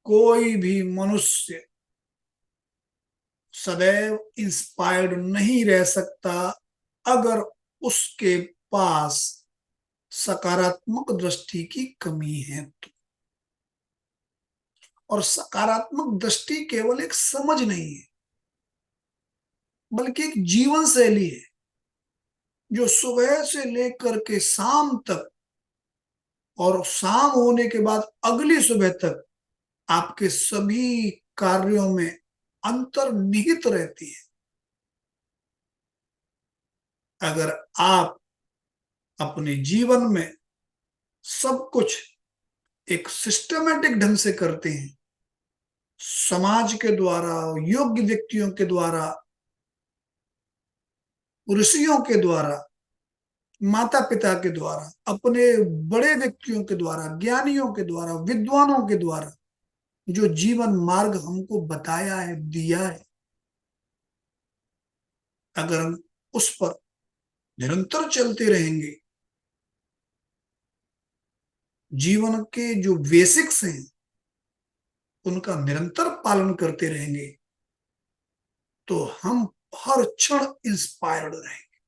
कोई भी मनुष्य सदैव इंस्पायर्ड नहीं रह सकता अगर उसके पास सकारात्मक दृष्टि की कमी है तो। और सकारात्मक दृष्टि केवल एक समझ नहीं है, बल्कि एक जीवन शैली है जो सुबह से लेकर के शाम तक और शाम होने के बाद अगली सुबह तक आपके सभी कार्यों में अंतर्निहित रहती है। अगर आप अपने जीवन में सब कुछ एक सिस्टमेटिक ढंग से करते हैं, समाज के द्वारा, योग्य व्यक्तियों के द्वारा, ऋषियों के द्वारा, माता पिता के द्वारा, अपने बड़े व्यक्तियों के द्वारा, ज्ञानियों के द्वारा, विद्वानों के द्वारा जो जीवन मार्ग हमको बताया है, दिया है, अगर हम उस पर निरंतर चलते रहेंगे, जीवन के जो बेसिक्स हैं उनका निरंतर पालन करते रहेंगे, तो हम हर क्षण इंस्पायर्ड रहेंगे।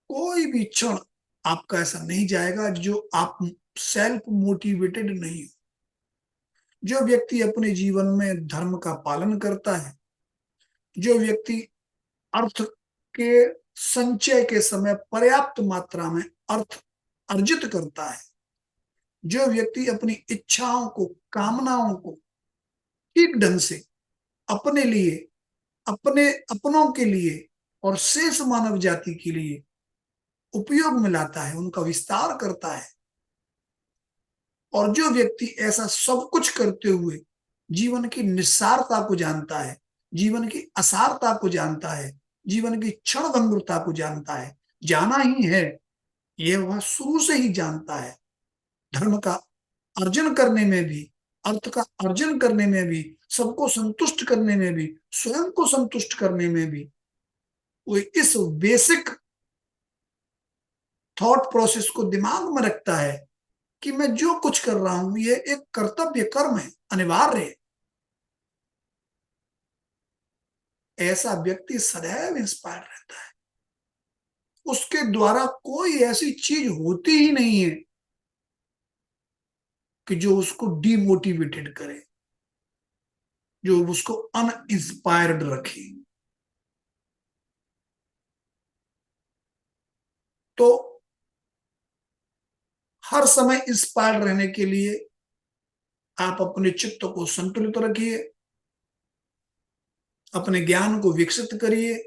कोई भी क्षण आपका ऐसा नहीं जाएगा जो आप सेल्फ मोटिवेटेड नहीं हो। जो व्यक्ति अपने जीवन में धर्म का पालन करता है, जो व्यक्ति अर्थ के संचय के समय पर्याप्त मात्रा में अर्थ अर्जित करता है, जो व्यक्ति अपनी इच्छाओं को, कामनाओं को ठीक ढंग से अपने लिए, अपने अपनों के लिए और शेष मानव जाति के लिए उपयोग में लाता है, उनका विस्तार करता है, और जो व्यक्ति ऐसा सब कुछ करते हुए जीवन की निस्सारता को जानता है, जीवन की असारता को जानता है, जीवन की क्षणभंगुरता को जानता है, जाना ही है, यह वह शुरू से ही जानता है, धर्म का अर्जन करने में भी, अर्थ का अर्जन करने में भी, सबको संतुष्ट करने में भी, स्वयं को संतुष्ट करने में भी, वो इस बेसिक थॉट प्रोसेस को दिमाग में रखता है कि मैं जो कुछ कर रहा हूं ये एक कर्तव्य कर्म है, अनिवार्य है। ऐसा व्यक्ति सदैव इंस्पायर रहता है। उसके द्वारा कोई ऐसी चीज होती ही नहीं है कि जो उसको डिमोटिवेटेड करे, जो उसको अनइंस्पायर्ड रखे। तो हर समय इंस्पायर्ड रहने के लिए आप अपने चित्त को संतुलित रखिए, अपने ज्ञान को विकसित करिए,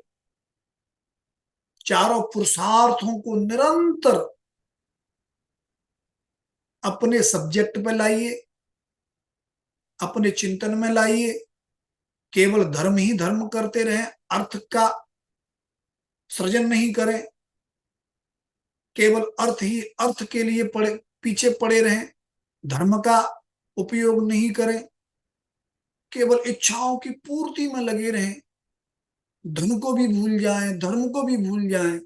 चारों पुरुषार्थों को निरंतर अपने सब्जेक्ट पे लाइए, अपने चिंतन में लाइए। केवल धर्म ही धर्म करते रहें, अर्थ का सृजन नहीं करें, केवल अर्थ ही अर्थ के लिए पीछे पड़े रहें, धर्म का उपयोग नहीं करें, केवल इच्छाओं की पूर्ति में लगे रहें, धन को भी भूल जाएं, धर्म को भी भूल जाएं,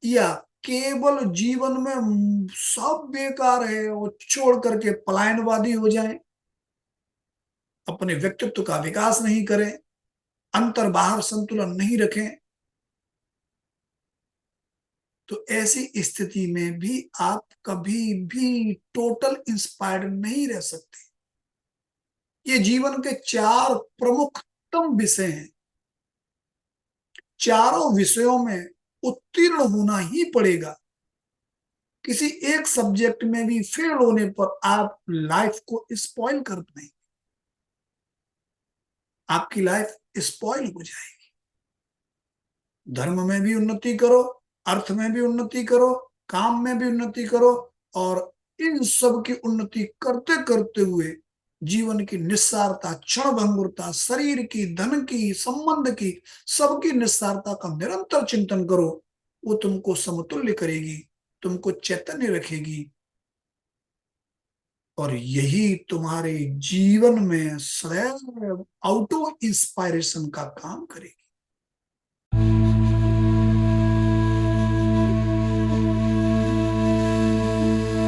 या केवल जीवन में सब बेकार है वो छोड़ करके पलायनवादी हो जाएं, अपने व्यक्तित्व का विकास नहीं करें, अंतर बाहर संतुलन नहीं रखें, तो ऐसी स्थिति में भी आप कभी भी टोटल इंस्पायर्ड नहीं रह सकते। ये जीवन के चार प्रमुखतम विषय हैं, चारों विषयों में उत्तीर्ण होना ही पड़ेगा। किसी एक सब्जेक्ट में भी फेल होने पर आप लाइफ को स्पॉइल कर देंगे, आपकी लाइफ स्पॉइल हो जाएगी। धर्म में भी उन्नति करो, अर्थ में भी उन्नति करो, काम में भी उन्नति करो, और इन सब की उन्नति करते करते हुए जीवन की निस्सारता, क्षणभंगुरता, शरीर की, धन की, संबंध की, सबकी निस्सारता का निरंतर चिंतन करो। वो तुमको समतुल्य करेगी, तुमको चैतन्य रखेगी, और यही तुम्हारे जीवन में सदैव ऑटो इंस्पायरेशन का काम करेगी।